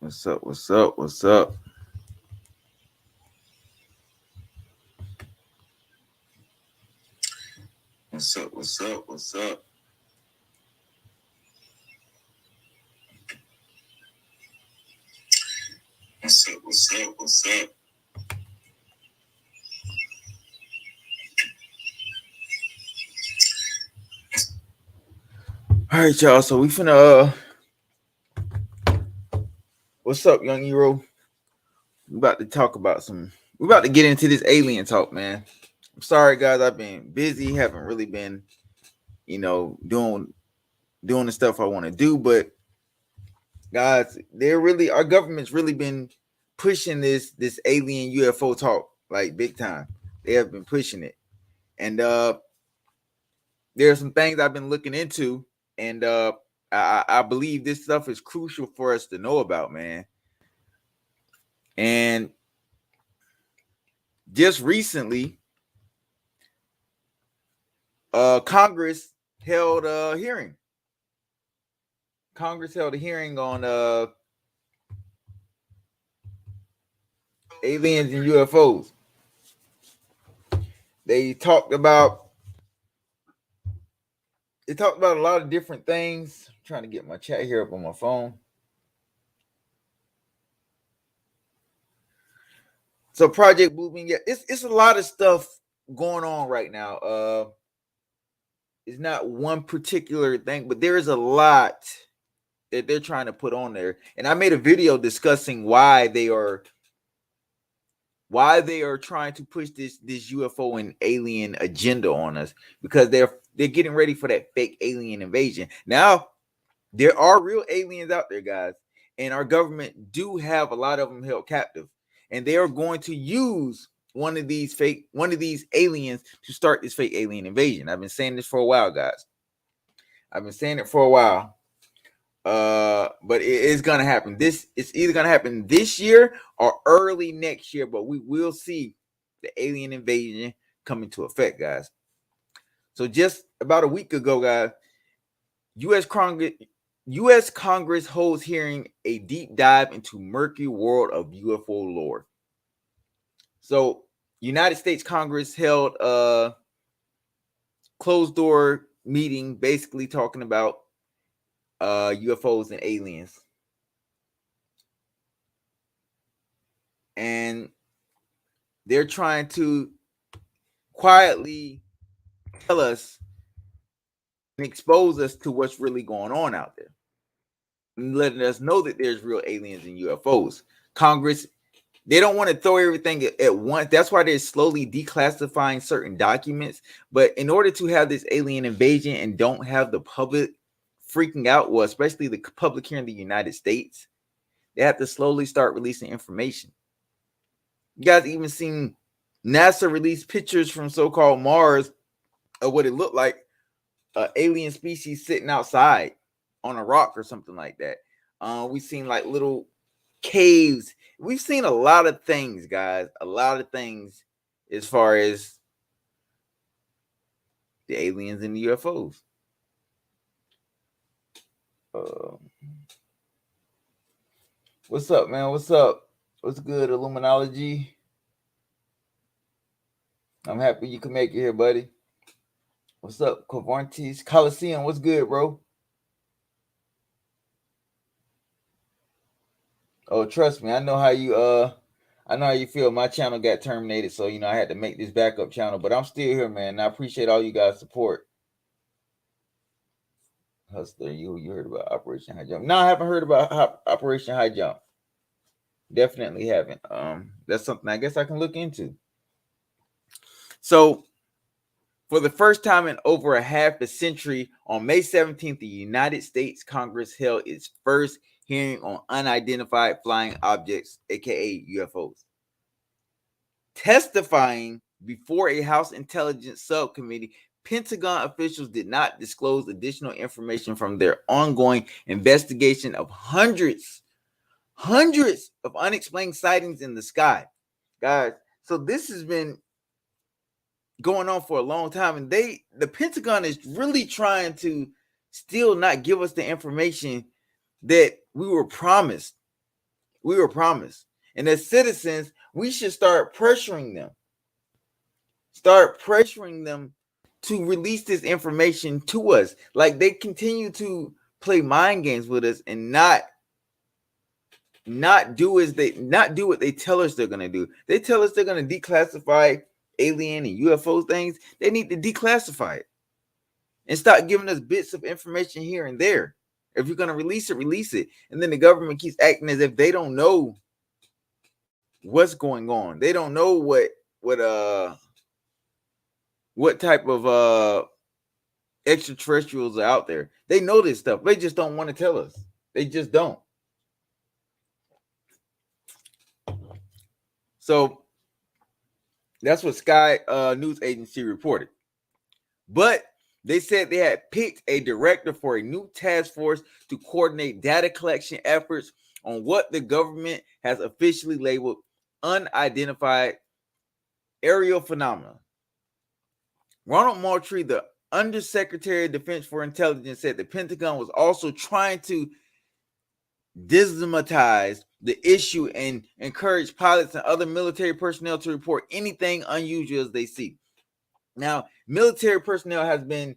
What's up? What's up? What's up? What's up? What's up? What's up? What's up? What's up? What's up? All right, y'all. So we finna what's up, young hero? We about to talk about some. We about to get into this alien talk, man. I'm sorry, guys. I've been busy. Haven't really been, doing the stuff I want to do. But guys, they're really our government's really been pushing this alien UFO talk like big time. They have been pushing it, and there are some things I've been looking into, and I believe this stuff is crucial for us to know about, man. And just recently, Congress held a hearing. Congress held a hearing on aliens and UFOs. They talked about a lot of different things. I'm trying to get my chat here up on my phone. So Project Bluebeam, yeah, it's a lot of stuff going on right now. It's not one particular thing, but there is a lot that they're trying to put on there. And I made a video discussing why they are trying to push this UFO and alien agenda on us, because they're getting ready for that fake alien invasion. Now, there are real aliens out there, guys, and our government do have a lot of them held captive, and they are going to use one of these aliens to start this fake alien invasion. I've been saying this for a while, guys. I've been saying it for a while. But it is gonna happen. It's either gonna happen this year or early next year, but we will see the alien invasion come into effect, guys. So just about a week ago, guys, U.S. Congress holds hearing a deep dive into murky world of UFO lore. So United States Congress held a closed door meeting, basically talking about UFOs and aliens. And they're trying to quietly tell us and expose us to what's really going on out there, and letting us know that there's real aliens and UFOs. Congress, they don't want to throw everything at once. That's why they're slowly declassifying certain documents. But in order to have this alien invasion and don't have the public freaking out, well, especially the public here in the United States, they have to slowly start releasing information. You guys even seen NASA release pictures from so-called Mars of what it looked like, an alien species sitting outside on a rock or something like that. We've seen like little caves. We've seen a lot of things, guys. A lot of things as far as the aliens and the UFOs. What's up, man? What's up? What's good, Illuminology? I'm happy you can make it here, buddy. What's up, Covantes? Coliseum, what's good, bro? Oh, trust me, I know how you feel. My channel got terminated, so I had to make this backup channel, but I'm still here, man. And I appreciate all you guys' support. Hustler, you heard about Operation High Jump? No, I haven't heard about Operation High Jump. Definitely haven't. That's something I guess I can look into. So, for the first time in over a half a century, on May 17th, the United States Congress held its first hearing on unidentified flying objects, aka UFOs. Testifying before a House Intelligence Subcommittee, Pentagon officials did not disclose additional information from their ongoing investigation of hundreds of unexplained sightings in the sky. Guys, so this has been going on for a long time, and the Pentagon is really trying to still not give us the information that we were promised. We were promised. And as citizens, we should start pressuring them. Start pressuring them to release this information to us. Like, they continue to play mind games with us and not do what they tell us they're gonna do. They tell us they're gonna declassify alien and UFO things. They need to declassify it and stop giving us bits of information here and there. If you're gonna release it, release it. And then the government keeps acting as if they don't know what's going on. They don't know what type of extraterrestrials are out there. They know this stuff. They just don't want to tell us. They just don't. So that's what Sky News Agency reported. But they said they had picked a director for a new task force to coordinate data collection efforts on what the government has officially labeled unidentified aerial phenomena. Ronald Moultrie, the Undersecretary of Defense for Intelligence, said the Pentagon was also trying to destigmatize the issue and encourage pilots and other military personnel to report anything unusual as they see. Now, military personnel has been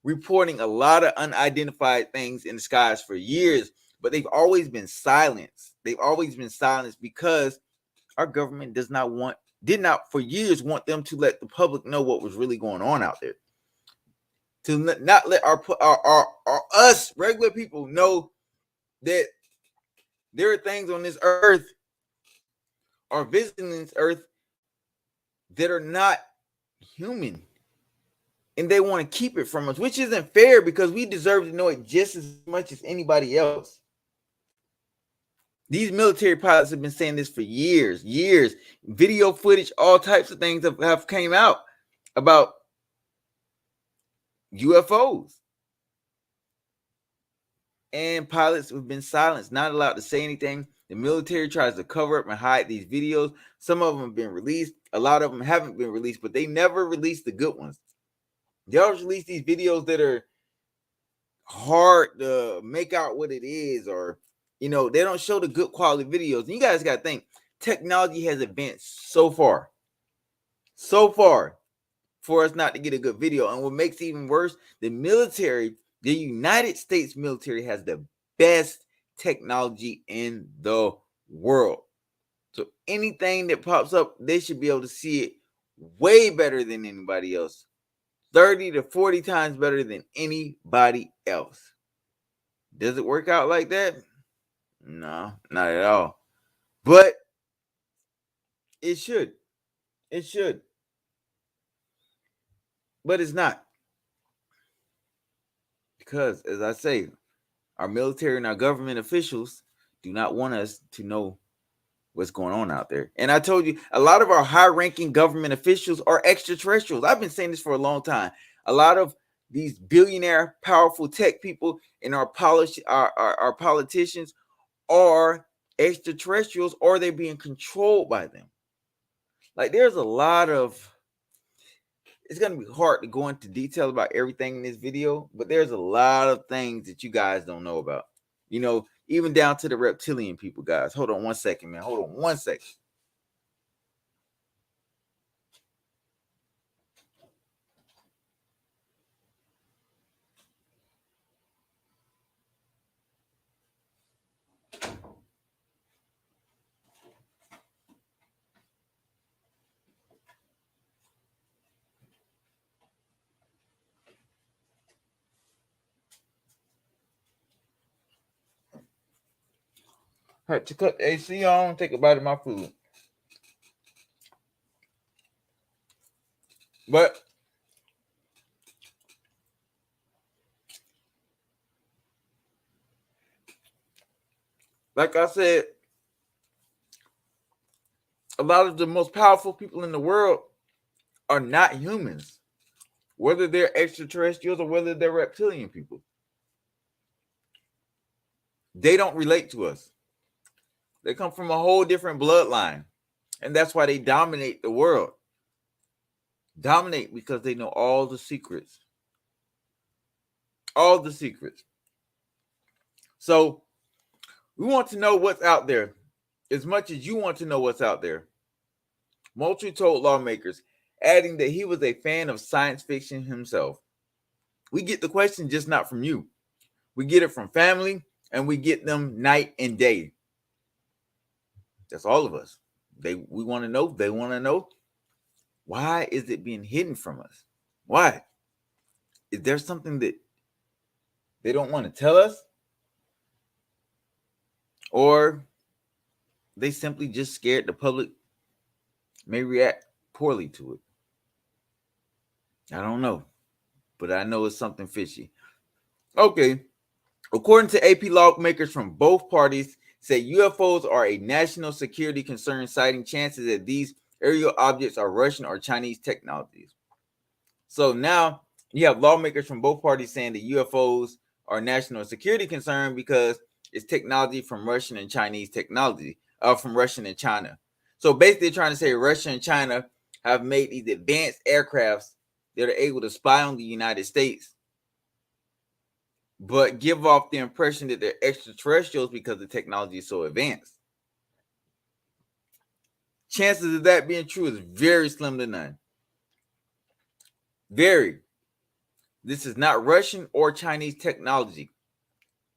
reporting a lot of unidentified things in the skies for years, but they've always been silenced. They've always been silenced because our government did not for years want them to let the public know what was really going on out there. To not let our us regular people know that there are things on this earth or visiting this earth that are not human. And they want to keep it from us, which isn't fair because we deserve to know it just as much as anybody else. These military pilots have been saying this for years. Video footage, all types of things have came out about UFOs. And pilots have been silenced, not allowed to say anything. The military tries to cover up and hide these videos. Some of them have been released. A lot of them haven't been released, but they never release the good ones. They always release these videos that are hard to make out what it is, or they don't show the good quality videos. And you guys got to think, technology has advanced so far for us not to get a good video. And what makes it even worse, the United States military has the best technology in the world. So anything that pops up, they should be able to see it way better than anybody else. 30 to 40 times better than anybody else. Does it work out like that? No, not at all. But it should. It should. But it's not. Because, as I say, our military and our government officials do not want us to know what's going on out there. And I told you, a lot of our high-ranking government officials are extraterrestrials. I've been saying this for a long time. A lot of these billionaire, powerful tech people and our politicians are extraterrestrials, or they're being controlled by them. Like, there's a lot of... It's going to be hard to go into detail about everything in this video, but there's a lot of things that you guys don't know about. Even down to the reptilian people, guys. Hold on one second, man. Hold on one second. Had to cut the AC on, take a bite of my food. But like I said, a lot of the most powerful people in the world are not humans, whether they're extraterrestrials or whether they're reptilian people. They don't relate to us. They come from a whole different bloodline. And that's why they dominate the world. Dominate because they know all the secrets. All the secrets. So we want to know what's out there. as much as you want to know what's out there. Moultrie told lawmakers, adding that he was a fan of science fiction himself. We get the question just not from you. We get it from family, and we get them night and day. That's all of us. We want to know. They want to know. Why is it being hidden from us? Why? Is there something that they don't want to tell us? Or they simply just scared the public may react poorly to it? I don't know. But I know it's something fishy. Okay. According to AP lawmakers from both parties, say UFOs are a national security concern, citing chances that these aerial objects are Russian or Chinese technologies. So now you have lawmakers from both parties saying that UFOs are national security concern because it's technology from Russian and Chinese technology, from Russian and China. So basically trying to say Russia and China have made these advanced aircrafts that are able to spy on the United States, but give off the impression that they're extraterrestrials because the technology is so advanced. Chances of that being true is very slim to none. Very. This is not Russian or Chinese technology.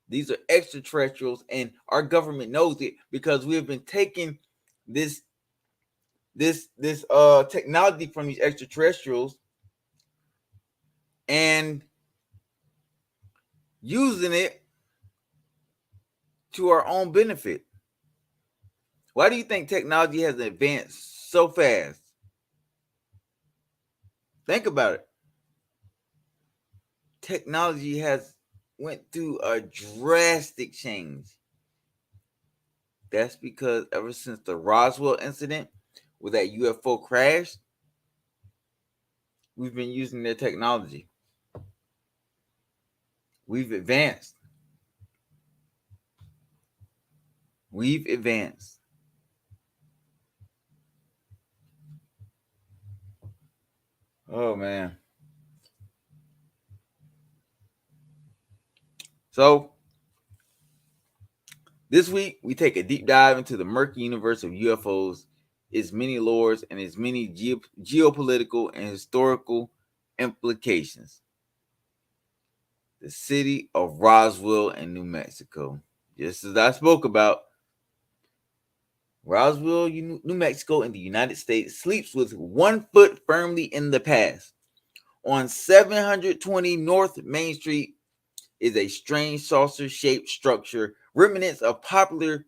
These are extraterrestrials, and our government knows it because we have been taking this technology from these extraterrestrials and using it to our own benefit. Why do you think technology has advanced so fast? Think about it. Technology has went through a drastic change. That's because ever since the Roswell incident, where that UFO crashed, we've been using their technology. We've advanced. We've advanced. Oh, man. So, this week, we take a deep dive into the murky universe of UFOs, its many lores, and its many geopolitical and historical implications. The city of Roswell in New Mexico. Just as I spoke about, Roswell, New Mexico in the United States sleeps with 1 foot firmly in the past. On 720 North Main Street is a strange saucer-shaped structure, remnants of popular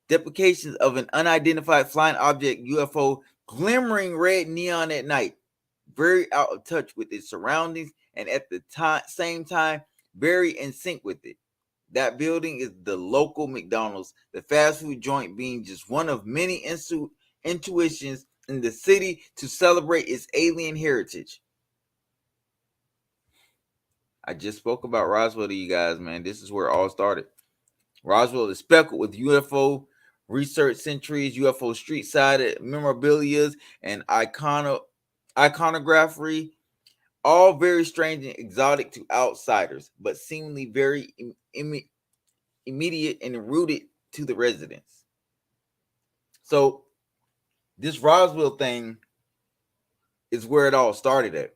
depications of an unidentified flying object UFO glimmering red neon at night, very out of touch with its surroundings and at the same time very in sync with it. That building is the local McDonald's, the fast food joint being just one of many intuitions in the city to celebrate its alien heritage. I just spoke about Roswell to you guys, man. This is where it all started. Roswell is speckled with UFO research centuries, UFO street side memorabilia, and iconography, all very strange and exotic to outsiders, but seemingly very immediate and rooted to the residents. So this Roswell thing is where it all started at.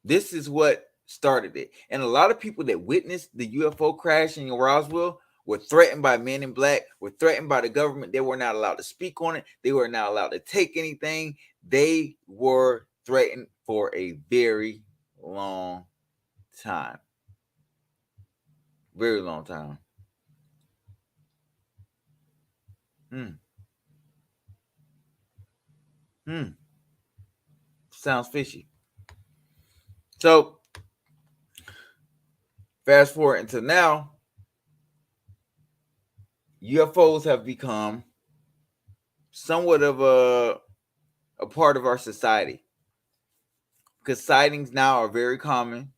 This is what started it. And a lot of people that witnessed the UFO crash in Roswell were threatened by men in black, were threatened by the government. They were not allowed to speak on it. They were not allowed to take anything. They were threatened for a very long time. Very long time. Sounds fishy. So, fast forward until now, UFOs have become somewhat of a part of our society. Because sightings now are very common.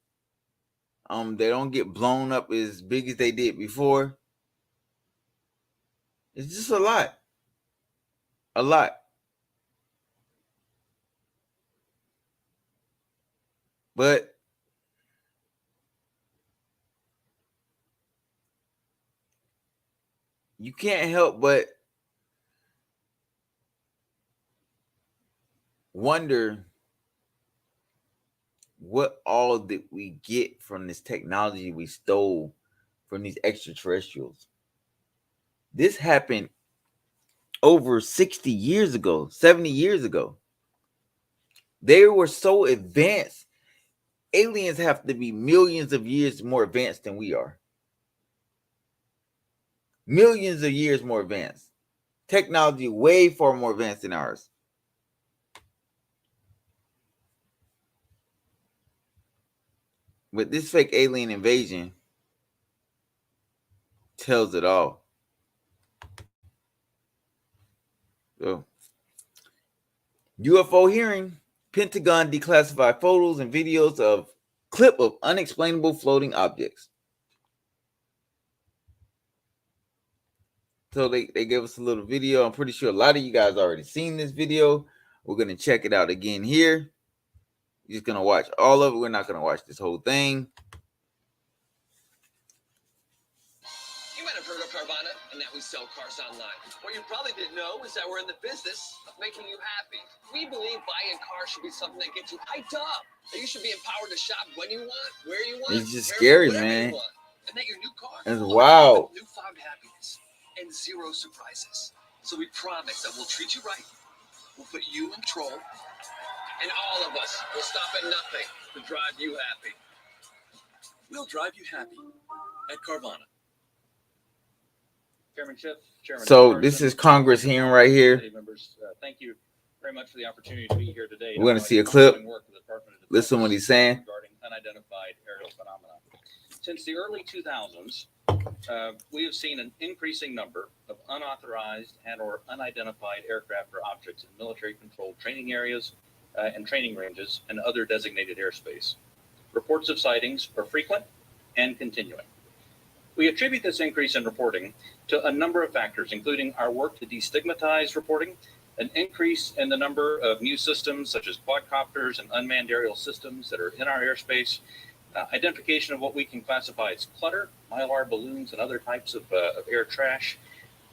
They don't get blown up as big as they did before. It's just a lot. A lot. But you can't help but wonder what all did we get from this technology we stole from these extraterrestrials. This happened over 60 years ago, 70 years ago. They were so advanced. Aliens have to be millions of years more advanced than we are. Millions of years more advanced. Technology way far more advanced than ours. But this fake alien invasion tells it all. So, UFO hearing. Pentagon declassified photos and videos of clip of unexplainable floating objects. So they gave us a little video. I'm pretty sure a lot of you guys already seen this video. We're going to check it out again here. You're just going to watch all of it. We're not going to watch this whole thing. You might have heard of Carvana and that we sell cars online. What you probably didn't know is that we're in the business of making you happy. We believe buying a car should be something that gets you hyped up. That you should be empowered to shop when you want, where you want. It's just scary, man. And that your new car It's wild. Newfound happiness and zero surprises. So we promise that we'll treat you right. We'll put you in control. And all of us will stop at nothing to drive you happy. We'll drive you happy at Carvana. Chairman Schiff, Chairman So this is Congress hearing right here. Members, thank you very much for the opportunity to be here today. We're going to see a clip. Listen to what he's saying. Regarding unidentified aerial phenomena. Since the early 2000s, we have seen an increasing number of unauthorized and or unidentified aircraft or objects in military-controlled training areas and training ranges and other designated airspace. Reports of sightings are frequent and continuing. We attribute this increase in reporting to a number of factors, including our work to destigmatize reporting, an increase in the number of new systems such as quadcopters and unmanned aerial systems that are in our airspace, identification of what we can classify as clutter, mylar balloons, and other types of air trash,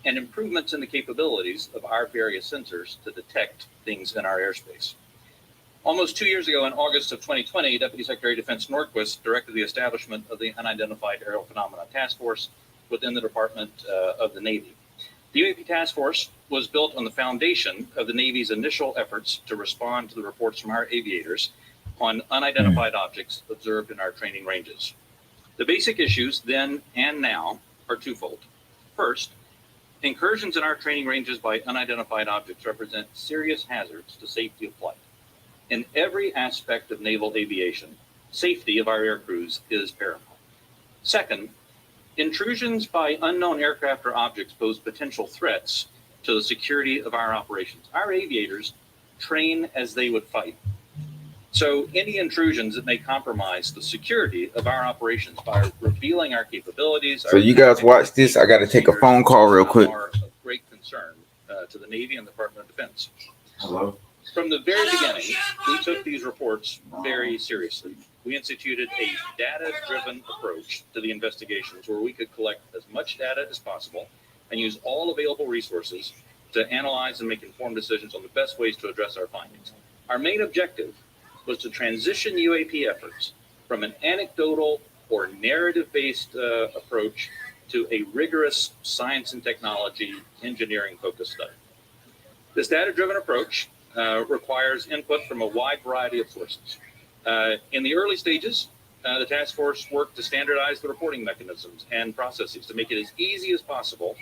and improvements in the capabilities of our various sensors to detect things in our airspace. Almost 2 years ago, in August of 2020, Deputy Secretary of Defense Norquist directed the establishment of the Unidentified Aerial Phenomena Task Force within the Department of the Navy. The UAP Task Force was built on the foundation of the Navy's initial efforts to respond to the reports from our aviators on unidentified objects observed in our training ranges. The basic issues then and now are twofold. First, incursions in our training ranges by unidentified objects represent serious hazards to safety of flight. In every aspect of naval aviation, safety of our air crews is paramount. Second, intrusions by unknown aircraft or objects pose potential threats to the security of our operations. Our aviators train as they would fight. So any intrusions that may compromise the security of our operations by revealing our capabilities. So you guys watch this. I got to take a phone call real quick. Are of great concern to the Navy and the Department of Defense. Hello. From the very beginning, we took these reports very seriously. We instituted a data-driven approach to the investigations where we could collect as much data as possible and use all available resources to analyze and make informed decisions on the best ways to address our findings. Our main objective was to transition UAP efforts from an anecdotal or narrative-based approach to a rigorous science and technology engineering-focused study. This data-driven approach requires input from a wide variety of sources. In the early stages, the task force worked to standardize the reporting mechanisms and processes to make it as easy as possible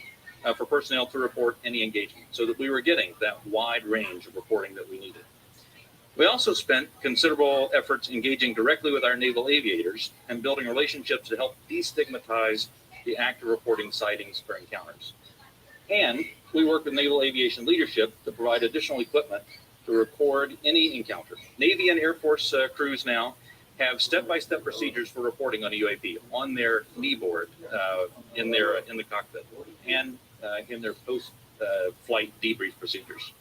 for personnel to report any engagement so that we were getting that wide range of reporting that we needed. We also spent considerable efforts engaging directly with our naval aviators and building relationships to help destigmatize the act of reporting sightings or encounters. And we worked with naval aviation leadership to provide additional equipment to record any encounter. Navy and Air Force crews now have step-by-step procedures for reporting on a UAP on their knee board, in the cockpit, and in their post-flight debrief procedures.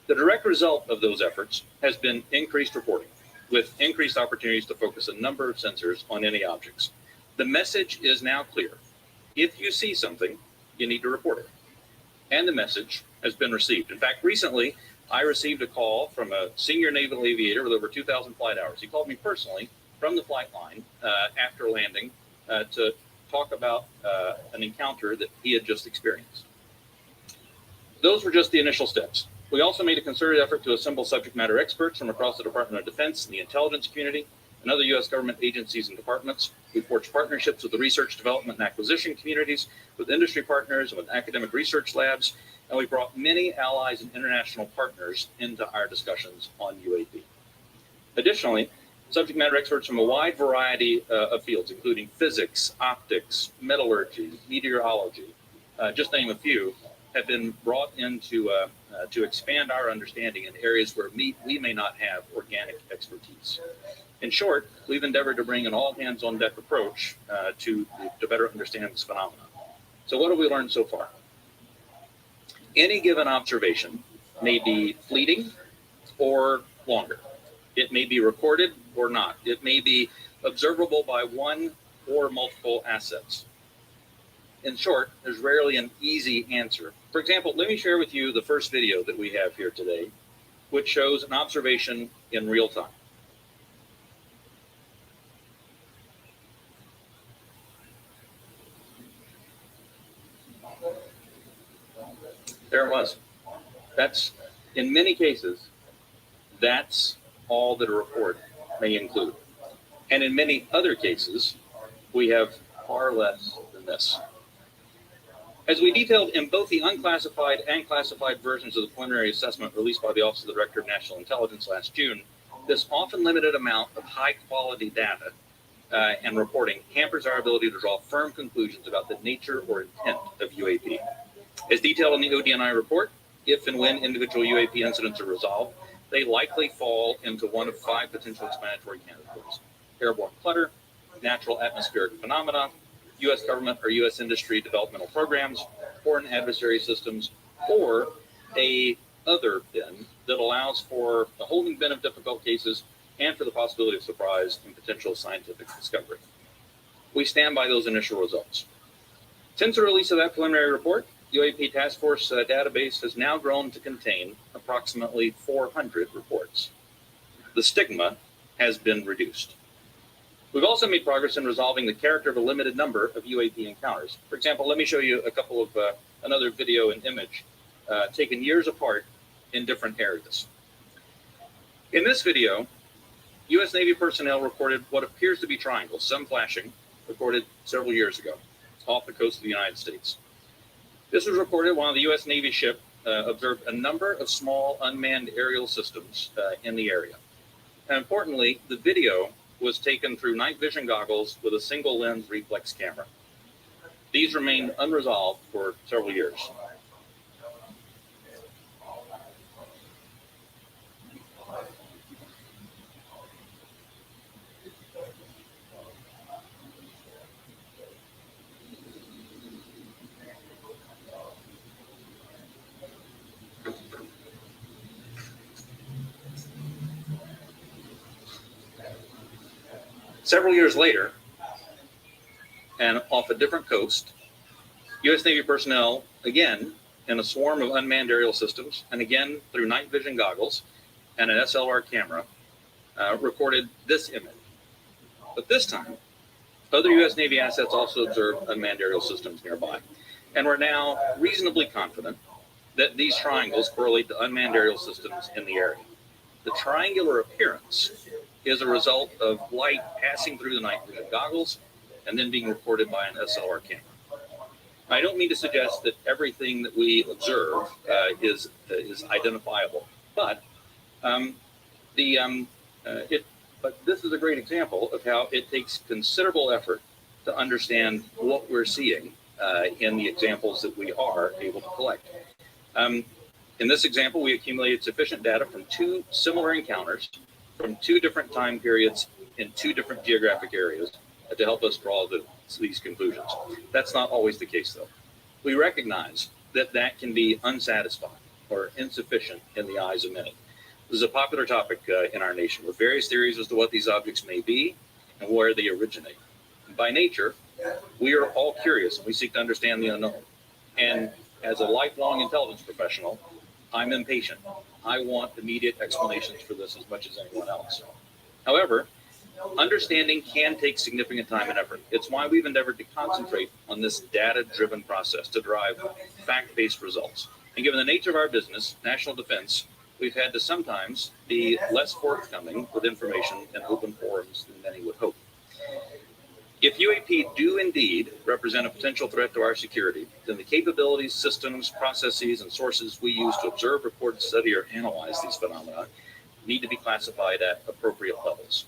The direct result of those efforts has been increased reporting, with increased opportunities to focus a number of sensors on any objects. The message is now clear. If you see something, you need to report it. And the message has been received. In fact, recently, I received a call from a senior naval aviator with over 2,000 flight hours. He called me personally from the flight line after landing to talk about an encounter that he had just experienced. Those were just the initial steps. We also made a concerted effort to assemble subject matter experts from across the Department of Defense and the intelligence community and other U.S. government agencies and departments. We forged partnerships with the research, development, and acquisition communities, with industry partners, and with academic research labs, and we brought many allies and international partners into our discussions on UAP. Additionally, subject matter experts from a wide variety of fields, including physics, optics, metallurgy, meteorology, just name a few, have been brought in to expand our understanding in areas where we may not have organic expertise. In short, we've endeavored to bring an all-hands-on-deck approach to better understand this phenomenon. So what have we learned so far? Any given observation may be fleeting or longer. It may be recorded or not. It may be observable by one or multiple assets. In short, there's rarely an easy answer. For example, let me share with you the first video that we have here today, which shows an observation in real time. There it was. That's, in many cases, that's all that a report may include. And in many other cases, we have far less than this. As we detailed in both the unclassified and classified versions of the preliminary assessment released by the Office of the Director of National Intelligence last June, this often limited amount of high-quality data and reporting hampers our ability to draw firm conclusions about the nature or intent of UAP. As detailed in the ODNI report, if and when individual UAP incidents are resolved, they likely fall into one of 5 potential explanatory categories: airborne clutter, natural atmospheric phenomena, U.S. government or U.S. industry developmental programs, foreign adversary systems, or a other bin that allows for the holding bin of difficult cases and for the possibility of surprise and potential scientific discovery. We stand by those initial results. Since the release of that preliminary report, UAP Task Force database has now grown to contain approximately 400 reports. The stigma has been reduced. We've also made progress in resolving the character of a limited number of UAP encounters. For example, let me show you a couple of another video and image taken years apart in different areas. In this video, U.S. Navy personnel reported what appears to be triangles, some flashing, recorded several years ago off the coast of the United States. This was recorded while the U.S. Navy ship observed a number of small unmanned aerial systems in the area. And importantly, the video was taken through night vision goggles with a single lens reflex camera. These remained unresolved for several years. Several years later, and off a different coast, U.S. Navy personnel, again, in a swarm of unmanned aerial systems, and again through night vision goggles and an SLR camera, recorded this image. But this time, other U.S. Navy assets also observed unmanned aerial systems nearby. And we're now reasonably confident that these triangles correlate to unmanned aerial systems in the area. The triangular appearance is a result of light passing through the night vision goggles and then being recorded by an SLR camera. I don't mean to suggest that everything that we observe is identifiable, but but this is a great example of how it takes considerable effort to understand what we're seeing in the examples that we are able to collect. In this example, we accumulated sufficient data from 2 similar encounters from 2 different time periods in 2 different geographic areas to help us draw these conclusions. That's not always the case, though. We recognize that that can be unsatisfying or insufficient in the eyes of many. This is a popular topic in our nation, with various theories as to what these objects may be and where they originate. And by nature, we are all curious and we seek to understand the unknown. And as a lifelong intelligence professional, I'm impatient. I want immediate explanations for this as much as anyone else. However, understanding can take significant time and effort. It's why we've endeavored to concentrate on this data-driven process to derive fact-based results. And given the nature of our business, national defense, we've had to sometimes be less forthcoming with information in open forums than many would hope. If UAP do indeed represent a potential threat to our security, then the capabilities, systems, processes, and sources we use to observe, report, study, or analyze these phenomena need to be classified at appropriate levels.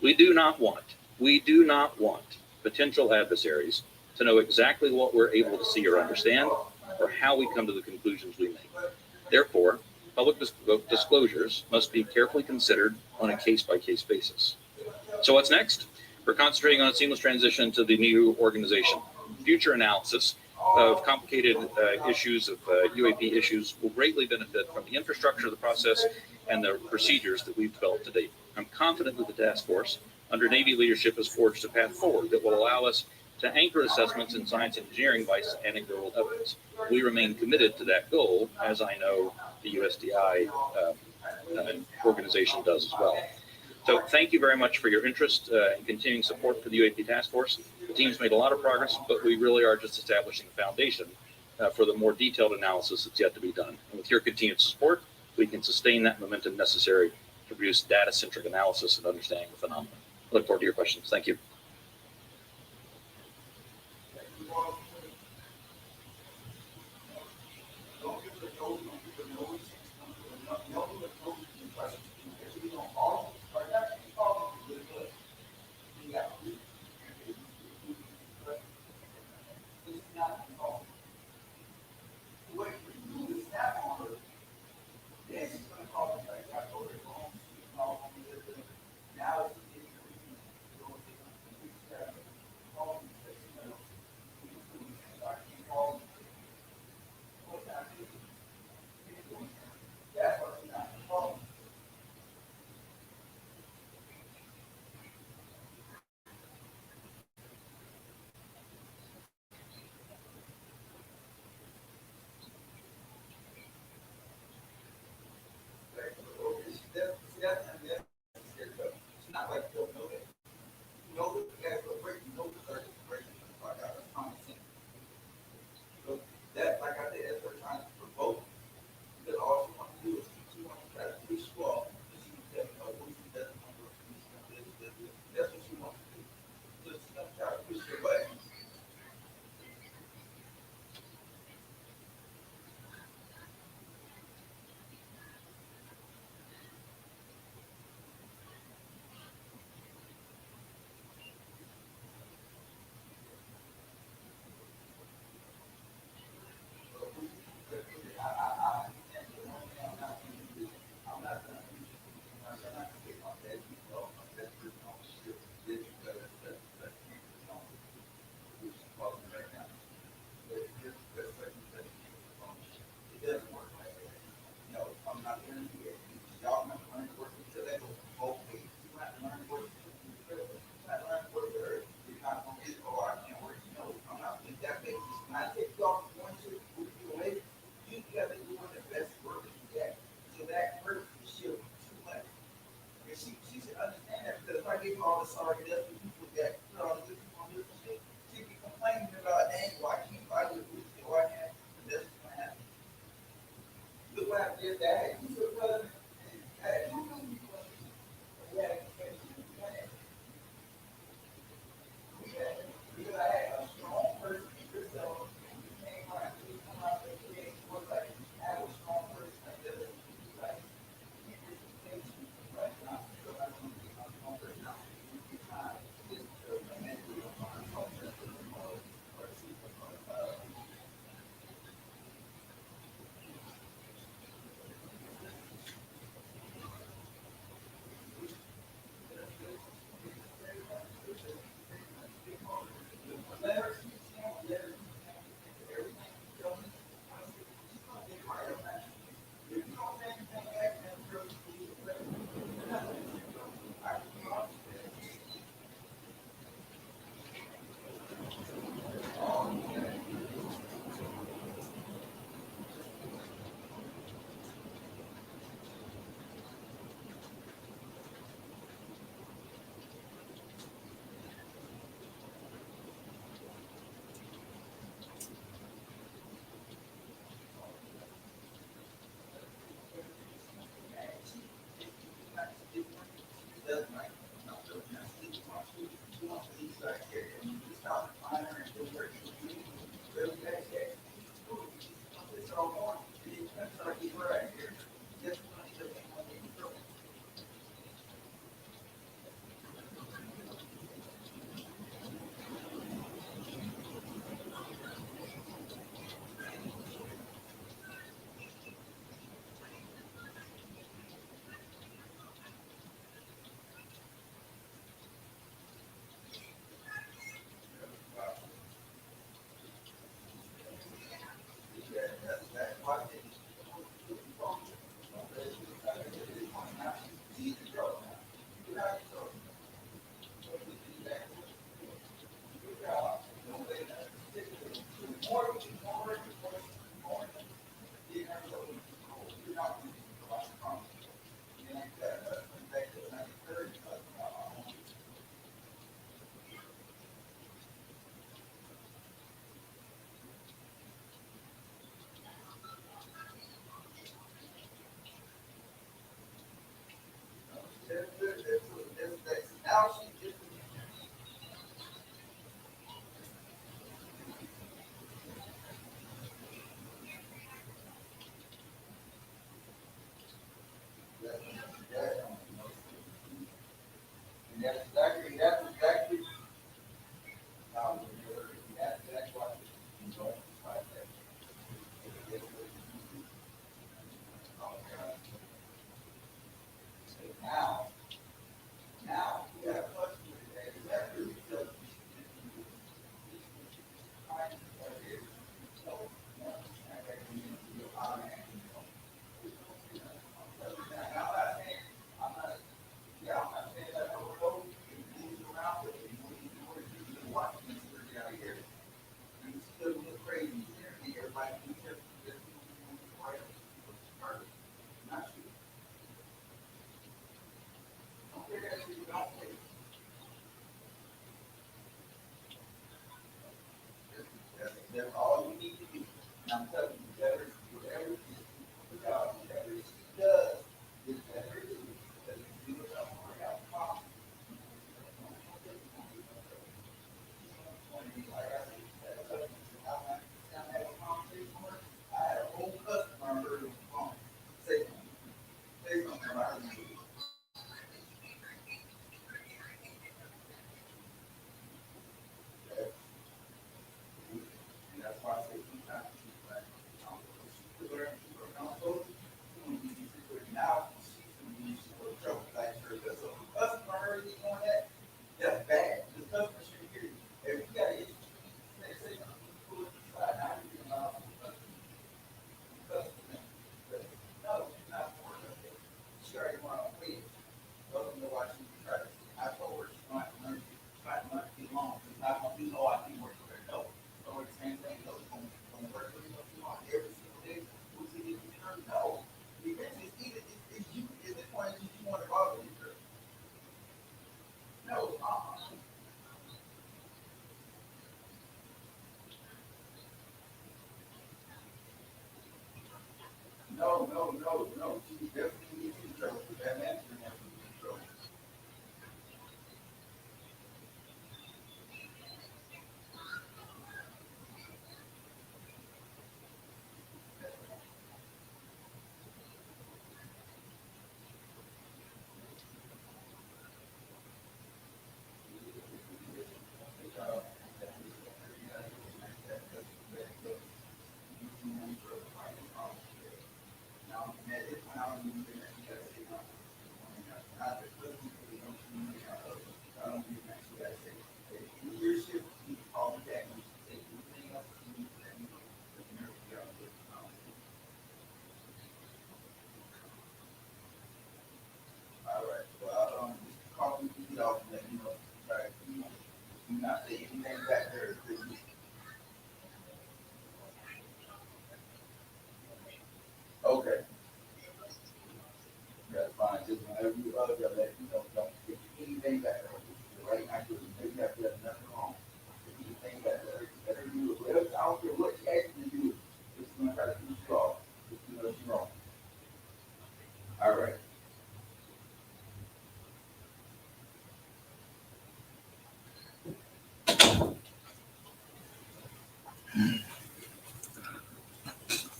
We do not want potential adversaries to know exactly what we're able to see or understand, or how we come to the conclusions we make. Therefore, public disclosures must be carefully considered on a case-by-case basis. So what's next? We're concentrating on a seamless transition to the new organization. Future analysis of complicated issues of UAP issues will greatly benefit from the infrastructure of the process and the procedures that we've developed to date. I'm confident that the task force under Navy leadership has forged a path forward that will allow us to anchor assessments in science and engineering by anecdotal evidence. We remain committed to that goal, as I know the USDI organization does as well. So thank you very much for your interest and continuing support for the UAP Task Force. The team's made a lot of progress, but we really are just establishing the foundation for the more detailed analysis that's yet to be done. And with your continued support, we can sustain that momentum necessary to produce data-centric analysis and understanding the phenomenon. I look forward to your questions. Thank you.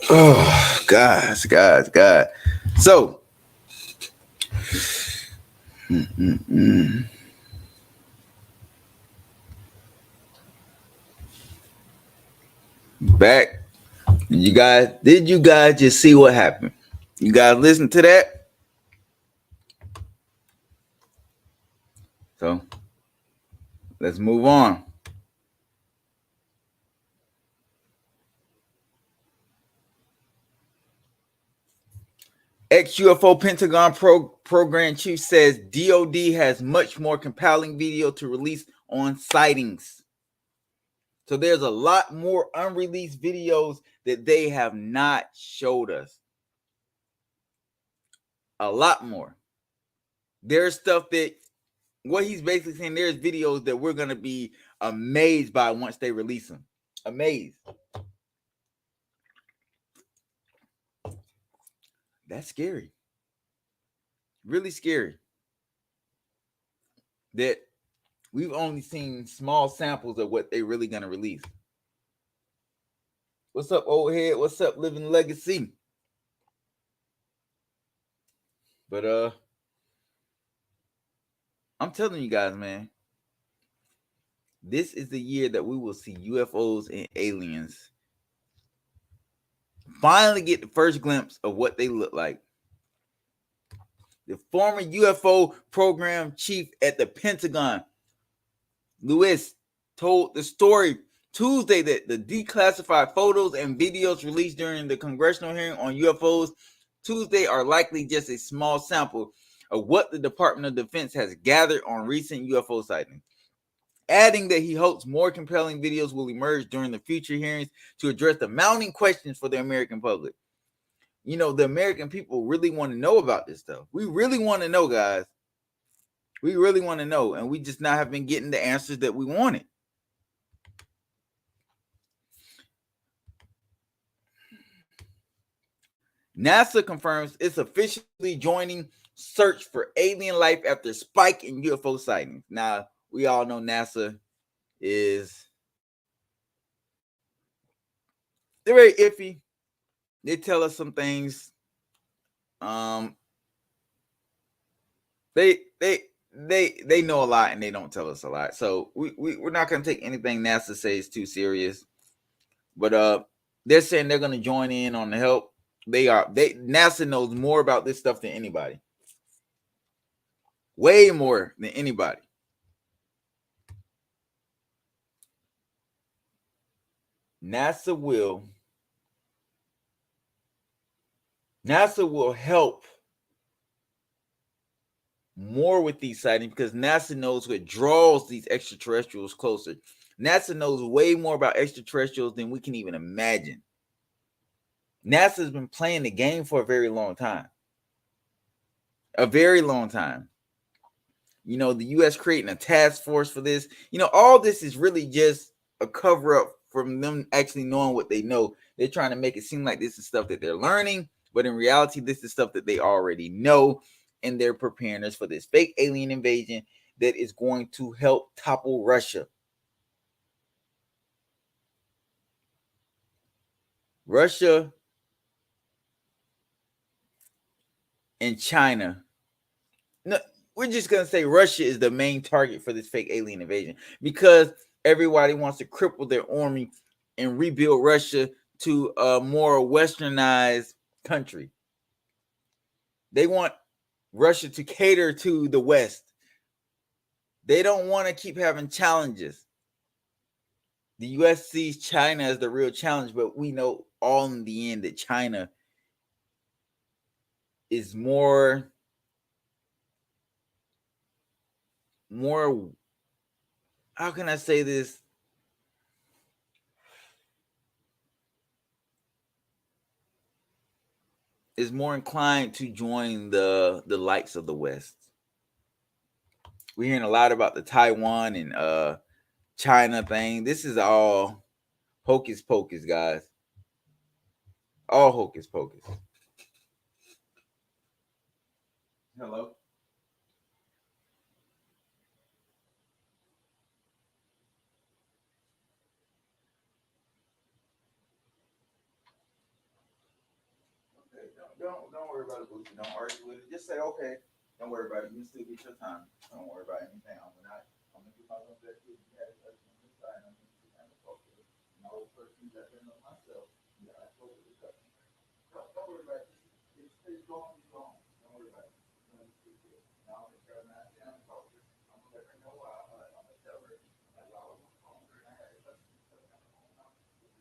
Oh, guys. So, back. Did you guys just see what happened? You guys listen to that? So, let's move on. Ex-UFO Pentagon program chief says DOD has much more compelling video to release on sightings. So there's a lot more unreleased videos that they have not showed us. A lot more. There's stuff that, what he's basically saying, there's videos that we're going to be amazed by once they release them. Amazed. That's scary. Really scary. That we've only seen small samples of what they're really going to release. What's up, old head? What's up, living legacy? But I'm telling you guys, man, this is the year that we will see UFOs and aliens finally get the first glimpse of what they look like. The former UFO program chief at the Pentagon, Lewis, told the story Tuesday that the declassified photos and videos released during the congressional hearing on UFOs Tuesday are likely just a small sample of what the Department of Defense has gathered on recent UFO sightings, adding that he hopes more compelling videos will emerge during the future hearings to address the mounting questions for the American public. You know, the American people really want to know about this stuff. We really want to know, guys. We really want to know, and we just not have been getting the answers that we wanted. NASA confirms it's officially joining search for alien life after spike in UFO sightings. Now, we all know NASA is, they're very iffy. They tell us some things. They know a lot and they don't tell us a lot. So we're not gonna take anything NASA says too serious. But they're saying they're gonna join in on the help. NASA knows more about this stuff than anybody. Way more than anybody. NASA will help more with these sightings because NASA knows what draws these extraterrestrials closer. NASA knows way more about extraterrestrials than we can even imagine. NASA's been playing the game for a very long time. A very long time. You know, the U.S. creating a task force for this. You know, all this is really just a cover-up from them actually knowing what they know. They're trying to make it seem like this is stuff that they're learning, but in reality, this is stuff that they already know, and they're preparing us for this fake alien invasion that is going to help topple Russia. Russia and China. No, we're just going to say Russia is the main target for this fake alien invasion because everybody wants to cripple their army and rebuild Russia to a more westernized country. They want Russia to cater to the West. They don't want to keep having challenges. The U.S. sees China as the real challenge, but we know all in the end that China is more, how can I say this? Is more inclined to join the likes of the West. We're hearing a lot about the Taiwan and China thing. This is all hocus pocus, guys. All hocus pocus. Hello? Okay, don't worry about it, Boosie. Don't argue with it. Just say okay. Don't worry about it. You can still get your time. Don't worry about anything. I'm gonna do my little best to have it on this side. I'm gonna be kind of focused. And all the persons that I know myself, yeah, I told you to cut. Don't worry about it. It's gone. It's gone. Don't worry about it. Now I'm gonna try not to talk to her. I'm gonna let her know. I'm gonna tell her. Like I was on the phone with her and I had a customer coming on the phone now. But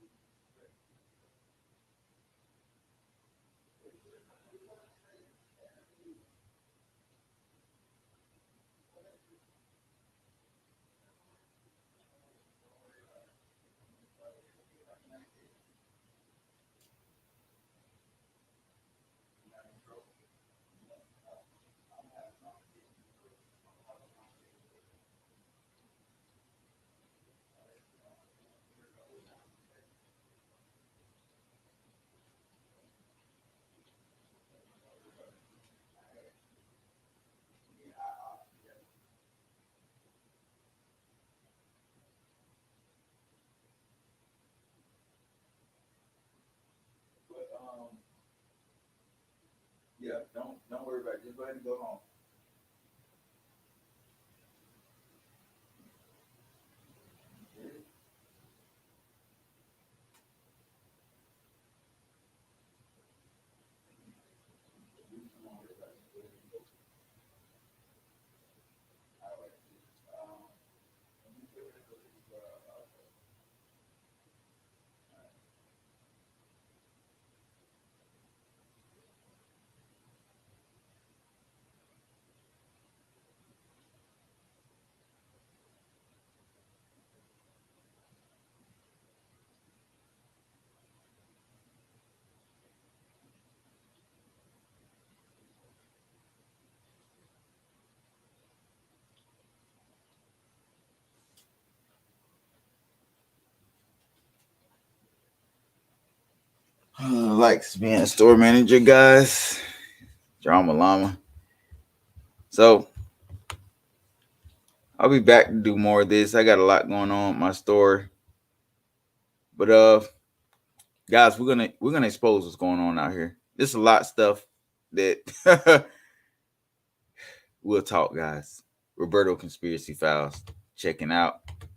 yeah, don't worry about it. Just go ahead and go home. Likes being a store manager, guys. Drama llama. So I'll be back to do more of this. I got a lot going on with my store. But guys, we're gonna expose what's going on out here. There's a lot of stuff that we'll talk, guys. Roberto Conspiracy Files checking out.